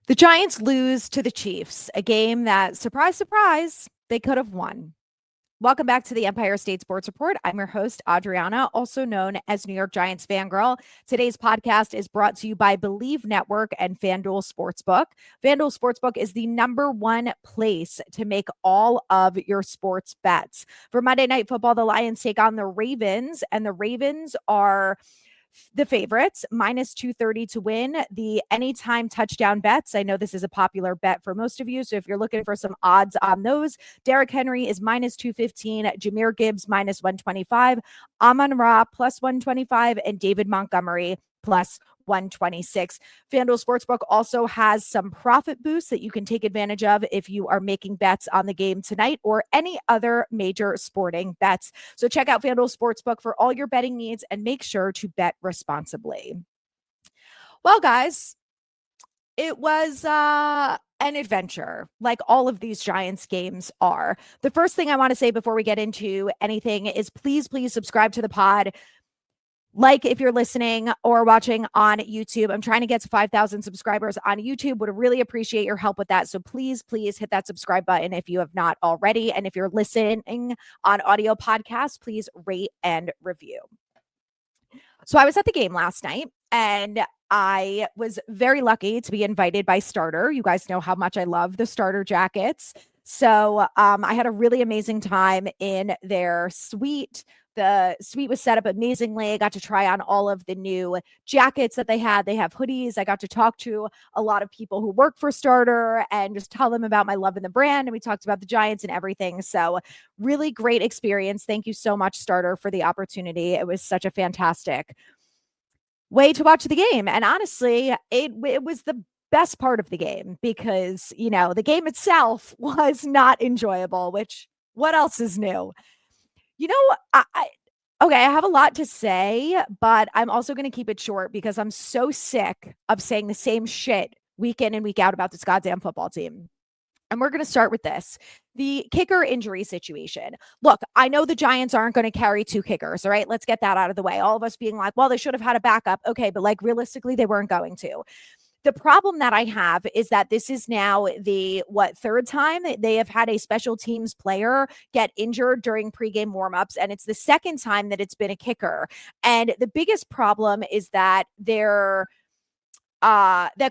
The Giants lose to the Chiefs, a game that, surprise, surprise, they could have won. Welcome back to the Empire State Sports Report. I'm your host, Adrianna, also known as New York Giants Fangirl. Today's podcast is brought to you by Believe Network and FanDuel Sportsbook. FanDuel Sportsbook is the number one place to make all of your sports bets. For Monday Night Football, the Lions take on the Ravens, and the Ravens are the favorites, minus 230 to win. The anytime touchdown bets. I know this is a popular bet for most of you. So if you're looking for some odds on those, Derrick Henry is minus 215, Jahmyr Gibbs minus 125, Amon-Ra plus 125, and David Montgomery plus 126. FanDuel Sportsbook also has some profit boosts that you can take advantage of if you are making bets on the game tonight or any other major sporting bets. So check out FanDuel Sportsbook for all your betting needs and make sure to bet responsibly. Well, guys, it was an adventure, like all of these Giants games are. The first thing I want to say before we get into anything is please subscribe to the pod. Like if you're listening or watching on YouTube, I'm trying to get to 5,000 subscribers on YouTube. Would really appreciate your help with that. So please hit that subscribe button if you have not already. And if you're listening on audio podcasts, please rate and review. So I was at the game last night and I was very lucky to be invited by Starter. You guys know how much I love the Starter jackets. So I had a really amazing time in their suite. The suite was set up amazingly. I got to try on all of the new jackets that they had. They have hoodies. I got to talk to a lot of people who work for Starter and just tell them about my love in the brand. And we talked about the Giants and everything. So really great experience. Thank you so much, Starter, for the opportunity. It was such a fantastic way to watch the game. And honestly, it was the best part of the game because, the game itself was not enjoyable, which what else is new? Okay, I have a lot to say, but I'm also going to keep it short because I'm so sick of saying the same shit week in and week out about this goddamn football team. And we're going to start with this. The kicker injury situation. Look, I know the Giants aren't going to carry two kickers, all right? Let's get that out of the way. All of us being like, well, they should have had a backup. Okay, but realistically, they weren't going to. The problem that I have is that this is now the third time that they have had a special teams player get injured during pregame warmups, and it's the second time that it's been a kicker. And the biggest problem is that that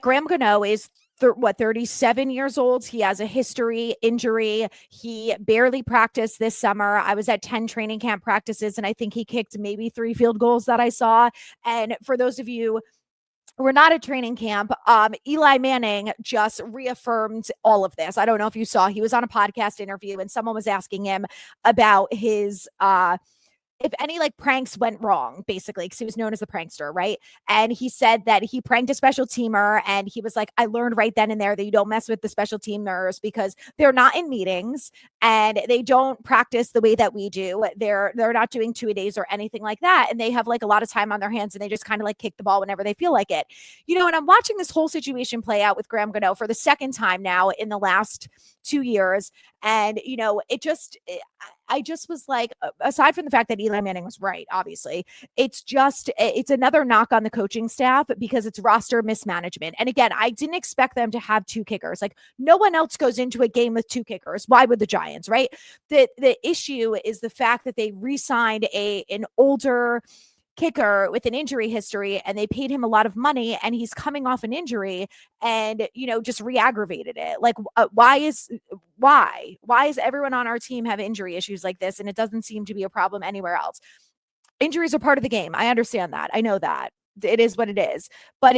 Graham Gano is 37 years old. He has a history injury. He barely practiced this summer. I was at 10 training camp practices, and I think he kicked maybe 3 field goals that I saw. And for those of you we're not at training camp. Eli Manning just reaffirmed all of this. I don't know if you saw, he was on a podcast interview and someone was asking him about his, if any pranks went wrong, basically, because he was known as the prankster, right? And he said that he pranked a special teamer, and he was like, I learned right then and there that you don't mess with the special teamers because they're not in meetings and they don't practice the way that we do. They're not doing 2-a-days or anything like that. And they have a lot of time on their hands and they just kind of kick the ball whenever they feel like it. And I'm watching this whole situation play out with Graham Gano for the second time now in the last 2 years. And, I just was like, aside from the fact that Eli Manning was right, obviously, it's another knock on the coaching staff because it's roster mismanagement. And again, I didn't expect them to have 2 kickers. No one else goes into a game with 2 kickers. Why would the Giants, right? The issue is the fact that they re-signed an older kicker with an injury history and they paid him a lot of money and he's coming off an injury and just re-aggravated it. Why is everyone on our team have injury issues like this and it doesn't seem to be a problem anywhere else? Injuries are part of the game. I understand that. I know that. It is what it is. But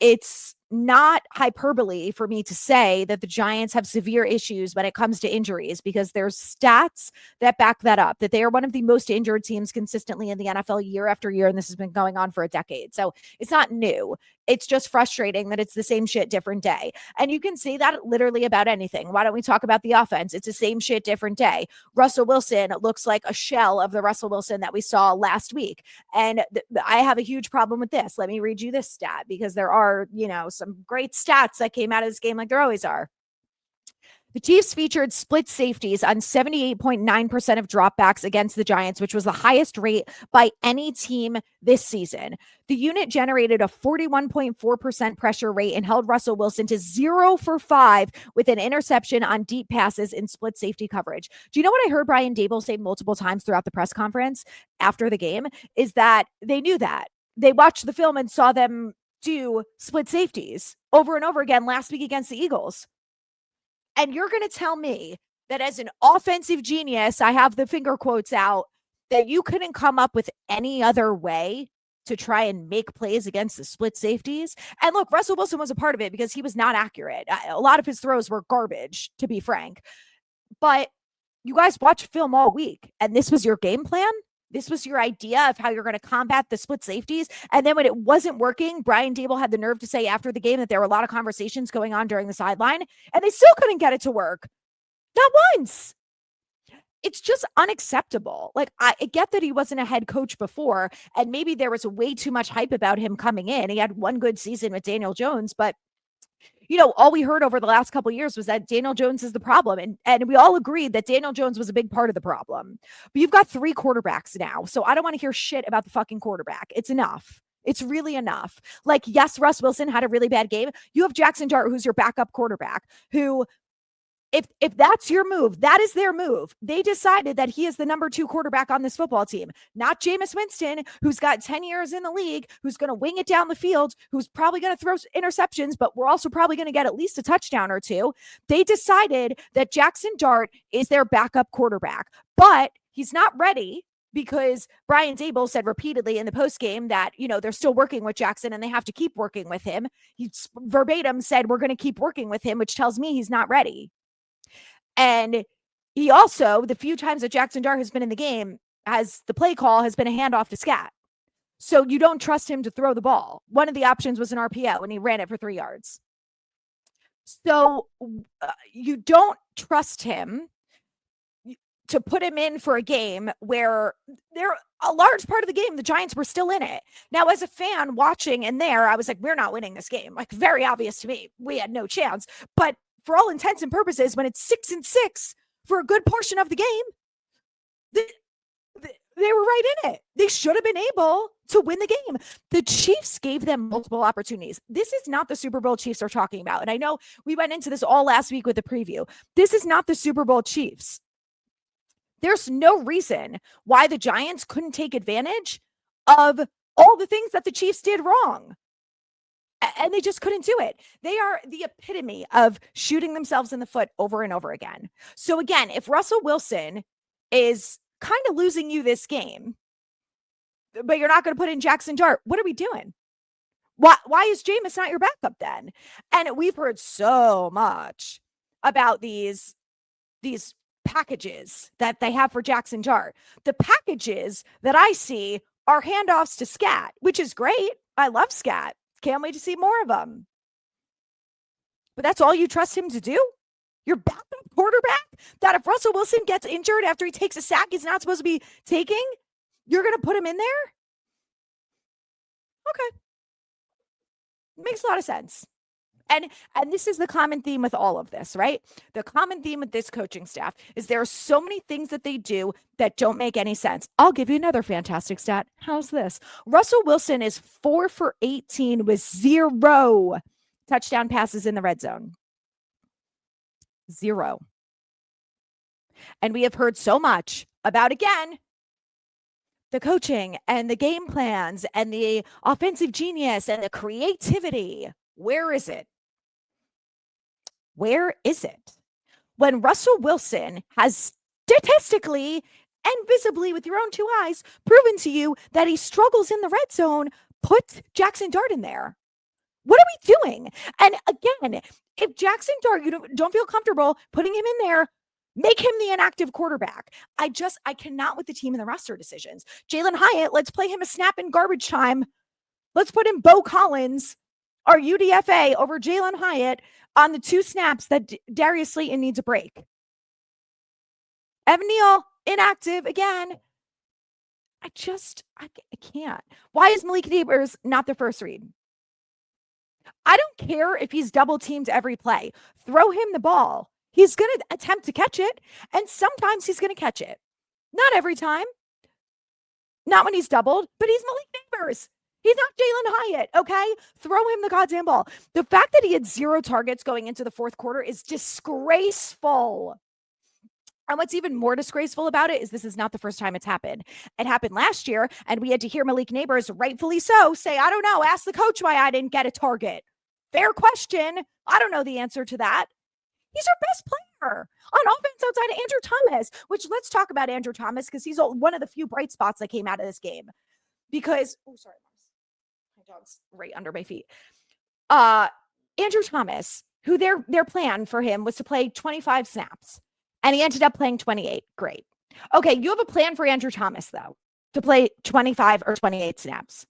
it's not hyperbole for me to say that the Giants have severe issues when it comes to injuries because there's stats that back that up, that they are one of the most injured teams consistently in the NFL year after year. And this has been going on for a decade. So it's not new. It's just frustrating that it's the same shit, different day. And you can say that literally about anything. Why don't we talk about the offense? It's the same shit, different day. Russell Wilson looks like a shell of the Russell Wilson that we saw last week. And I have a huge problem with this. Let me read you this stat because there are, some great stats that came out of this game like there always are. The Chiefs featured split safeties on 78.9% of dropbacks against the Giants, which was the highest rate by any team this season. The unit generated a 41.4% pressure rate and held Russell Wilson to 0 for 5 with an interception on deep passes in split safety coverage. Do you know what I heard Brian Daboll say multiple times throughout the press conference after the game? Is that they knew that. They watched the film and saw them do split safeties over and over again last week against the Eagles. And you're going to tell me that as an offensive genius, I have the finger quotes out, that you couldn't come up with any other way to try and make plays against the split safeties? And look, Russell Wilson was a part of it because he was not accurate. A lot of his throws were garbage, to be frank. But you guys watched film all week, and this was your game plan? This was your idea of how you're going to combat the split safeties. And then when it wasn't working, Brian Daboll had the nerve to say after the game that there were a lot of conversations going on during the sideline, and they still couldn't get it to work. Not once. It's just unacceptable. Like, I get that he wasn't a head coach before, and maybe there was way too much hype about him coming in. He had one good season with Daniel Jones, but all we heard over the last couple of years was that Daniel Jones is the problem. And we all agreed that Daniel Jones was a big part of the problem. But you've got 3 quarterbacks now. So I don't want to hear shit about the fucking quarterback. It's enough. It's really enough. Like, yes, Russ Wilson had a really bad game. You have Jackson Dart, who's your backup quarterback, who, if that's your move, that is their move. They decided that he is the number 2 quarterback on this football team, not Jameis Winston, who's got 10 years in the league, who's going to wing it down the field, who's probably going to throw interceptions, but we're also probably going to get at least a touchdown or 2. They decided that Jackson Dart is their backup quarterback, but he's not ready because Brian Daboll said repeatedly in the postgame that, they're still working with Jackson and they have to keep working with him. He verbatim said, we're going to keep working with him, which tells me he's not ready. And he also, the few times that Jackson Dart has been in the game, the play call has been a handoff to Scat. So you don't trust him to throw the ball. One of the options was an RPO, and he ran it for 3 yards. So you don't trust him to put him in for a game where a large part of the game, the Giants were still in it. Now, as a fan watching in there, I was like, we're not winning this game. Like, very obvious to me. We had no chance. But for all intents and purposes, when it's 6-6 for a good portion of the game, they were right in it. They should have been able to win the game. The Chiefs gave them multiple opportunities. This is not the Super Bowl Chiefs are talking about. And I know we went into this all last week with the preview. This is not the Super Bowl Chiefs. There's no reason why the Giants couldn't take advantage of all the things that the Chiefs did wrong. And they just couldn't do it. They are the epitome of shooting themselves in the foot over and over again. So again, if Russell Wilson is kind of losing you this game, but you're not going to put in Jackson Dart, what are we doing? Why is Jameis not your backup then? And we've heard so much about these packages that they have for Jackson Dart. The packages that I see are handoffs to Scat, which is great. I love Scat. Can't wait to see more of them. But that's all you trust him to do? Your backup quarterback? That if Russell Wilson gets injured after he takes a sack he's not supposed to be taking, you're going to put him in there? Okay. Makes a lot of sense. And this is the common theme with all of this, right? The common theme with this coaching staff is there are so many things that they do that don't make any sense. I'll give you another fantastic stat. How's this? Russell Wilson is 4 for 18 with 0 touchdown passes in the red zone. 0. And we have heard so much about, again, the coaching and the game plans and the offensive genius and the creativity. Where is it? Where is it? When Russell Wilson has statistically and visibly with your own 2 eyes proven to you that he struggles in the red zone, put Jackson Dart in there. What are we doing? And again, if Jackson Dart, you don't feel comfortable putting him in there, make him the inactive quarterback. I cannot with the team and the roster decisions. Jalen Hyatt, let's play him a snap in garbage time. Let's put in Bo Collins, our UDFA, over Jalen Hyatt on the 2 snaps that Darius Slayton needs a break. Evan Neal, inactive again. I can't. Why is Malik Neighbors not the first read? I don't care if he's double teamed every play. Throw him the ball. He's going to attempt to catch it, and sometimes he's going to catch it. Not every time. Not when he's doubled, but he's Malik Neighbors. He's not Jalen Hyatt, okay? Throw him the goddamn ball. The fact that he had 0 targets going into the fourth quarter is disgraceful. And what's even more disgraceful about it is this is not the first time it's happened. It happened last year, and we had to hear Malik Neighbors, rightfully so, say, I don't know, ask the coach why I didn't get a target. Fair question. I don't know the answer to that. He's our best player on offense outside of Andrew Thomas, which let's talk about Andrew Thomas because he's one of the few bright spots that came out of this game. Because, oh, sorry, my dog's right under my feet. Andrew Thomas, who their plan for him was to play 25 snaps, and he ended up playing 28. Great. Okay, you have a plan for Andrew Thomas, though, to play 25 or 28 snaps.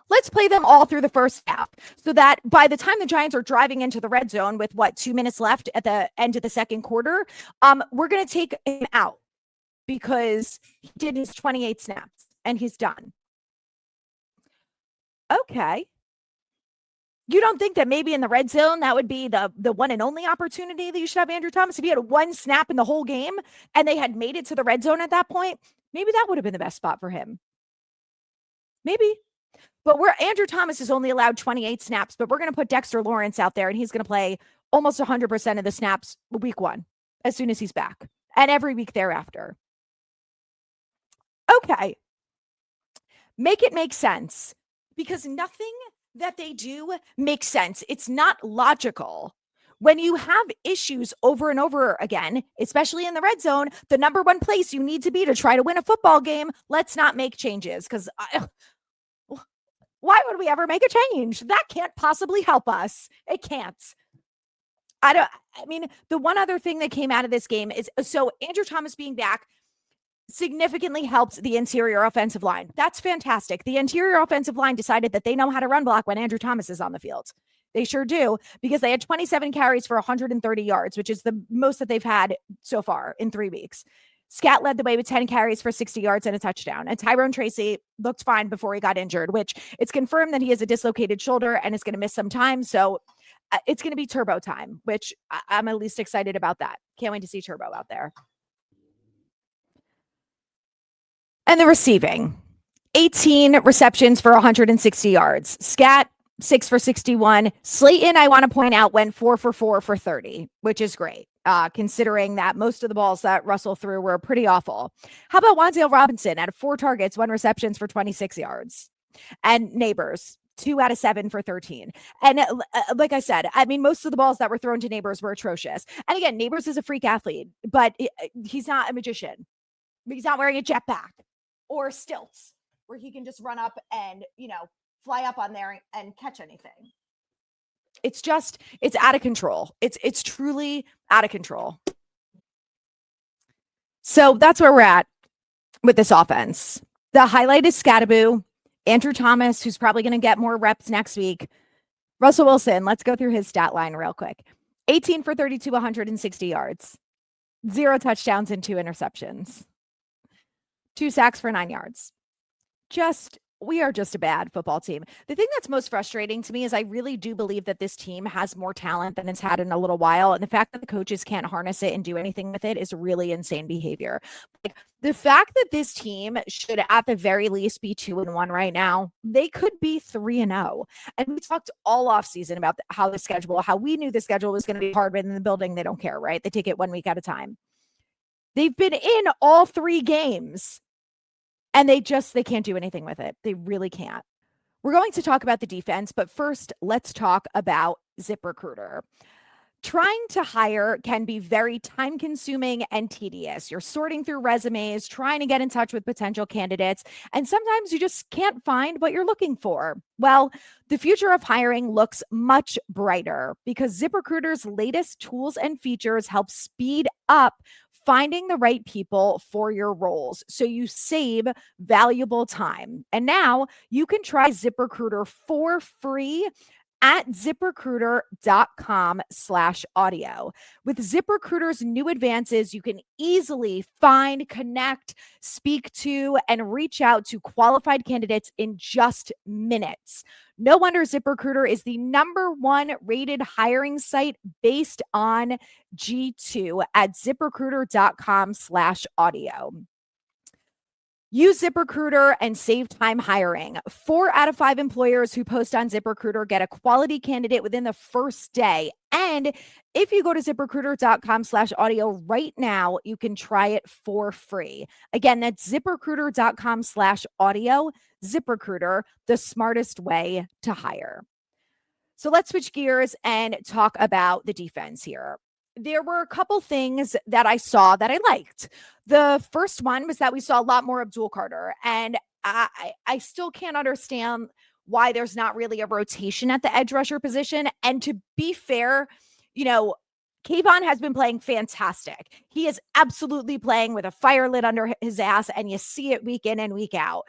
Let's play them all through the first half so that by the time the Giants are driving into the red zone with 2 minutes left at the end of the second quarter, we're going to take him out because he did his 28 snaps and he's done. Okay. You don't think that maybe in the red zone, that would be the one and only opportunity that you should have Andrew Thomas? If he had 1 snap in the whole game and they had made it to the red zone at that point, maybe that would have been the best spot for him. Maybe. But Andrew Thomas is only allowed 28 snaps, but we're going to put Dexter Lawrence out there and he's going to play almost 100% of the snaps week 1 as soon as he's back and every week thereafter. Okay. Make it make sense because nothing that they do makes sense. It's not logical. When you have issues over and over again, especially in the red zone, the number one place you need to be to try to win a football game, let's not make changes because why would we ever make a change? That can't possibly help us. It can't. The one other thing that came out of this game is, so Andrew Thomas being back significantly helped the interior offensive line. That's fantastic. The interior offensive line decided that they know how to run block when Andrew Thomas is on the field. They sure do, because they had 27 carries for 130 yards, which is the most that they've had so far in 3 weeks. Scat led the way with 10 carries for 60 yards and a touchdown. And Tyrone Tracy looked fine before he got injured, which it's confirmed that he has a dislocated shoulder and is going to miss some time. So it's going to be turbo time, which I'm at least excited about that. Can't wait to see Turbo out there. And the receiving, 18 receptions for 160 yards. Scat, 6 for 61. Slayton, I want to point out, went 4 for 4 for 30, which is great. Considering that most of the balls that Russell threw were pretty awful. How about Wan'Dale Robinson at 4 targets, 1 receptions for 26 yards? And Neighbors, 2 out of 7 for 13. And like I said, most of the balls that were thrown to Neighbors were atrocious. And again, Neighbors is a freak athlete, but he's not a magician. He's not wearing a jetpack or stilts where he can just run up and, fly up on there and catch anything. It's out of control. It's truly out of control. So that's where we're at with this offense. The highlight is Skattebo, Andrew Thomas, who's probably going to get more reps next week. Russell Wilson, let's go through his stat line real quick. 18 for 32, 160 yards, 0 touchdowns and 2 interceptions, 2 sacks for 9 yards. We are just a bad football team. The thing that's most frustrating to me is I really do believe that this team has more talent than it's had in a little while. And the fact that the coaches can't harness it and do anything with it is really insane behavior. Like, the fact that this team should at the very least be 2-1 right now, they could be 3-0. And we talked all off season about how we knew the schedule was going to be hard, but in the building, they don't care, right? They take it 1 week at a time. They've been in all 3 games. And they can't do anything with it. They really can't. We're going to talk about the defense, but first, let's talk about ZipRecruiter. Trying to hire can be very time-consuming and tedious. You're sorting through resumes, trying to get in touch with potential candidates, and sometimes you just can't find what you're looking for. Well, the future of hiring looks much brighter because ZipRecruiter's latest tools and features help speed up finding the right people for your roles so you save valuable time. And now you can try ZipRecruiter for free at ZipRecruiter.com/audio. With ZipRecruiter's new advances, you can easily find, connect, speak to, and reach out to qualified candidates in just minutes. No wonder ZipRecruiter is the #1 rated hiring site based on G2 at ZipRecruiter.com/audio. Use ZipRecruiter and save time hiring. 4 out of 5 employers who post on ZipRecruiter get a quality candidate within the first day. And if you go to ZipRecruiter.com/audio right now, you can try it for free. Again, that's ZipRecruiter.com/audio. ZipRecruiter, the smartest way to hire. So let's switch gears and talk about the defense here. There were a couple things that I saw that I liked. The first one was that we saw a lot more Abdul Carter, and I still can't understand why there's not really a rotation at the edge rusher position. And to be fair, Kayvon has been playing fantastic. He is absolutely playing with a fire lit under his ass, and you see it week in and week out.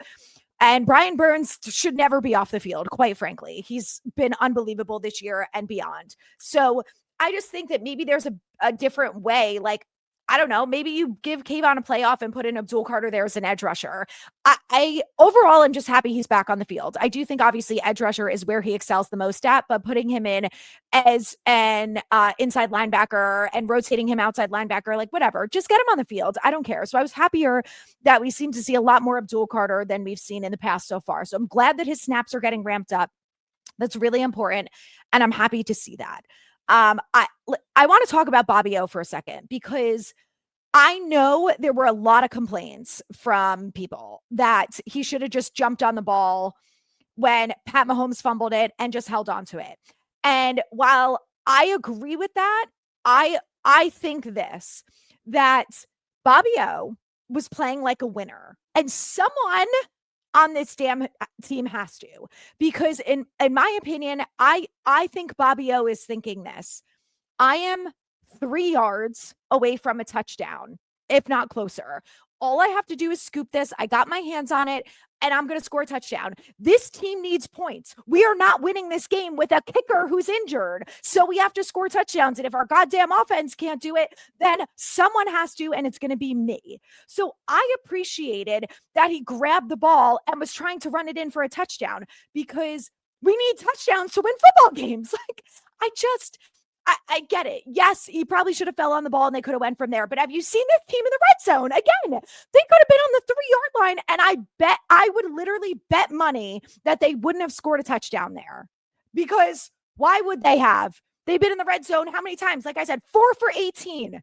And Brian Burns should never be off the field, quite frankly. He's been unbelievable this year and beyond. So I just think that maybe there's a different way. Like, I don't know, maybe you give Kayvon a playoff and put in Abdul Carter there as an edge rusher. I overall am just happy he's back on the field. I do think obviously edge rusher is where he excels the most at, but putting him in as an inside linebacker and rotating him outside linebacker, like whatever, just get him on the field. I don't care. So I was happier that we seem to see a lot more Abdul Carter than we've seen in the past so far. So I'm glad that his snaps are getting ramped up. That's really important. And I'm happy to see that. I want to talk about Bobby O for a second, because I know there were a lot of complaints from people that he should have just jumped on the ball when Pat Mahomes fumbled it and just held on to it. And while I agree with that, I think that Bobby O was playing like a winner, and someone on this damn team has to, because in my opinion, I think Bobby O is thinking this. I am 3 yards away from a touchdown, if not closer. All I have to do is scoop this. I got my hands on it, and I'm going to score a touchdown. This team needs points. We are not winning this game with a kicker who's injured. So we have to score touchdowns. And if our goddamn offense can't do it, then someone has to, and it's going to be me. So I appreciated that he grabbed the ball and was trying to run it in for a touchdown, because we need touchdowns to win football games. Like, I get it. Yes, he probably should have fell on the ball and they could have went from there. But have you seen this team in the red zone? Again, they could have been on the 3-yard line, and I would literally bet money that they wouldn't have scored a touchdown there. Because why would they have? They've been in the red zone how many times? Like I said, 4 for 18.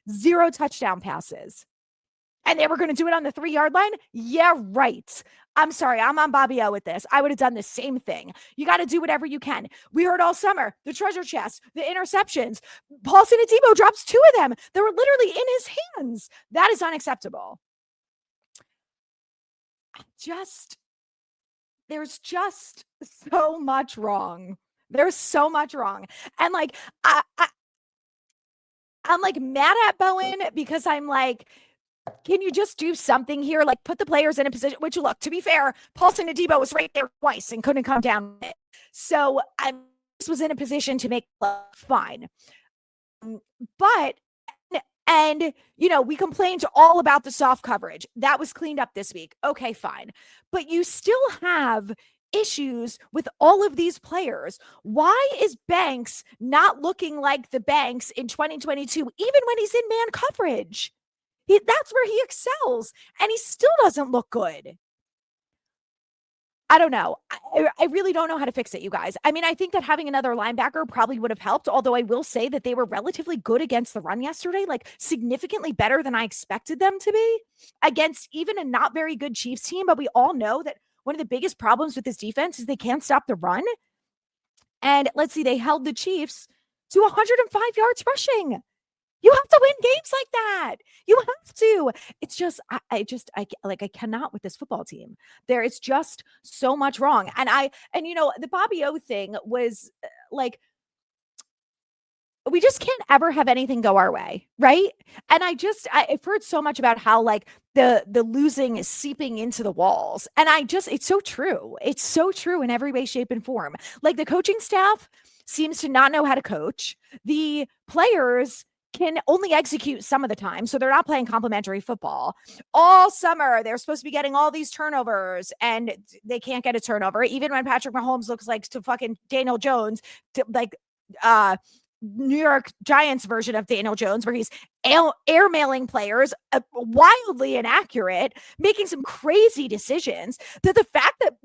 0 touchdown passes. And they were going to do it on the 3-yard line? Yeah, right. I'm sorry. I'm on Bobby O with this. I would have done the same thing. You got to do whatever you can. We heard all summer, the treasure chest, the interceptions. Paulson and Debo drops 2 of them. They were literally in his hands. That is unacceptable. There's just so much wrong. There's so much wrong. And like, I'm like mad at Bowen, because I'm like, can you just do something here? Like, put the players in a position, which, look, to be fair, Paulson and Debo was right there twice and couldn't come down with it. So I just was in a position to make fine. But, and, we complained all about the soft coverage. That was cleaned up this week. Okay, fine. But you still have issues with all of these players. Why is Banks not looking like the Banks in 2022, even when he's in man coverage? That's where he excels, and he still doesn't look good. I don't know. I really don't know how to fix it, you guys. I mean, I think that having another linebacker probably would have helped, although I will say that they were relatively good against the run yesterday, like significantly better than I expected them to be against even a not very good Chiefs team. But we all know that one of the biggest problems with this defense is they can't stop the run. And let's see, they held the Chiefs to 105 yards rushing. You have to win games like that. You have to. It's just, I cannot with this football team. There is just so much wrong. And the Bobby O thing was like, we just can't ever have anything go our way, right? And I've heard so much about how like the losing is seeping into the walls. And it's so true. It's so true in every way, shape, and form. Like the coaching staff seems to not know how to coach. The players can only execute some of the time. So they're not playing complementary football. All summer, they're supposed to be getting all these turnovers and they can't get a turnover. Even when Patrick Mahomes looks like to fucking Daniel Jones, to like New York Giants version of Daniel Jones, where he's airmailing players, wildly inaccurate, making some crazy decisions. That the fact that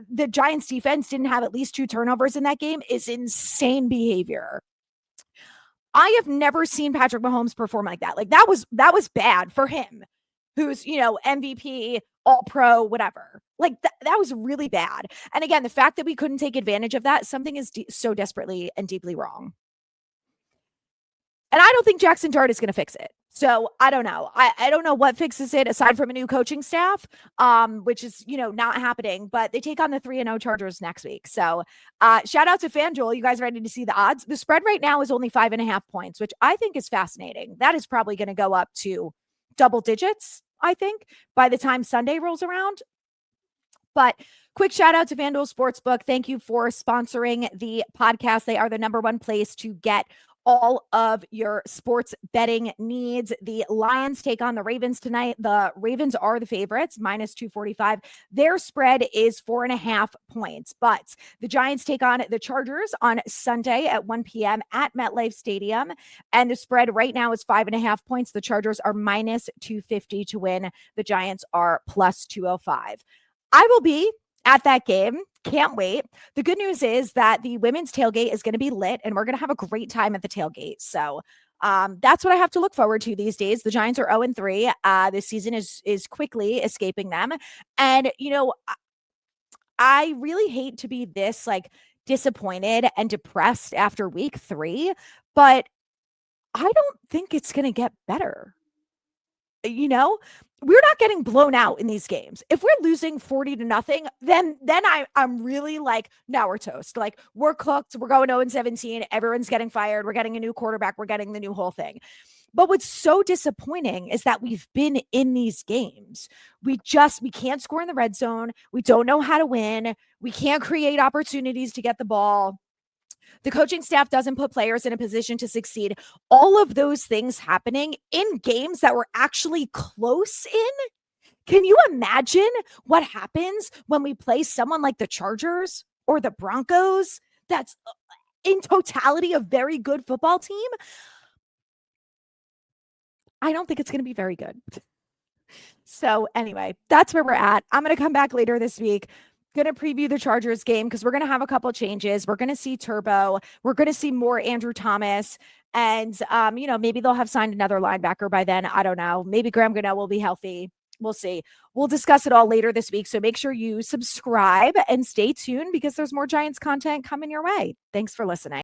the Giants defense didn't have at least 2 turnovers in that game is insane behavior. I have never seen Patrick Mahomes perform like that. Like that was bad for him, who's, MVP, all pro, whatever. Like that was really bad. And again, the fact that we couldn't take advantage of that, something is so desperately and deeply wrong. And I don't think Jackson Dart is going to fix it. So I don't know. I don't know what fixes it aside from a new coaching staff, which is, not happening. But they take on the 3-0 Chargers next week. So shout out to FanDuel. You guys ready to see the odds? The spread right now is only 5.5 points, which I think is fascinating. That is probably going to go up to double digits, I think, by the time Sunday rolls around. But quick shout out to FanDuel Sportsbook. Thank you for sponsoring the podcast. They are the #1 place to get all of your sports betting needs. The Lions take on the Ravens tonight. The Ravens are the favorites, -245. Their spread is 4.5 points, but the Giants take on the Chargers on Sunday at 1 p.m. at MetLife Stadium. And the spread right now is 5.5 points. The Chargers are -250 to win. The Giants are +205. I will be at that game. Can't wait. The good news is that the women's tailgate is going to be lit and we're going to have a great time at the tailgate. So that's what I have to look forward to these days. The Giants are 0-3. This season is quickly escaping them. And, I really hate to be this like disappointed and depressed after week 3, but I don't think it's going to get better. We're not getting blown out in these games. If we're losing 40-0, then I'm really like, now we're toast. Like we're cooked. We're going 0-17. Everyone's getting fired. We're getting a new quarterback. We're getting the new whole thing. But what's so disappointing is that we've been in these games. We can't score in the red zone. We don't know how to win. We can't create opportunities to get the ball. The coaching staff doesn't put players in a position to succeed. All of those things happening in games that were actually close in. Can you imagine what happens when we play someone like the Chargers or the Broncos? That's in totality a very good football team. I don't think it's going to be very good. So anyway, that's where we're at. I'm going to come back later this week. Going to preview the Chargers game because we're going to have a couple changes. We're going to see Turbo. We're going to see more Andrew Thomas. And, maybe they'll have signed another linebacker by then. I don't know. Maybe Graham Gano will be healthy. We'll see. We'll discuss it all later this week. So make sure you subscribe and stay tuned because there's more Giants content coming your way. Thanks for listening.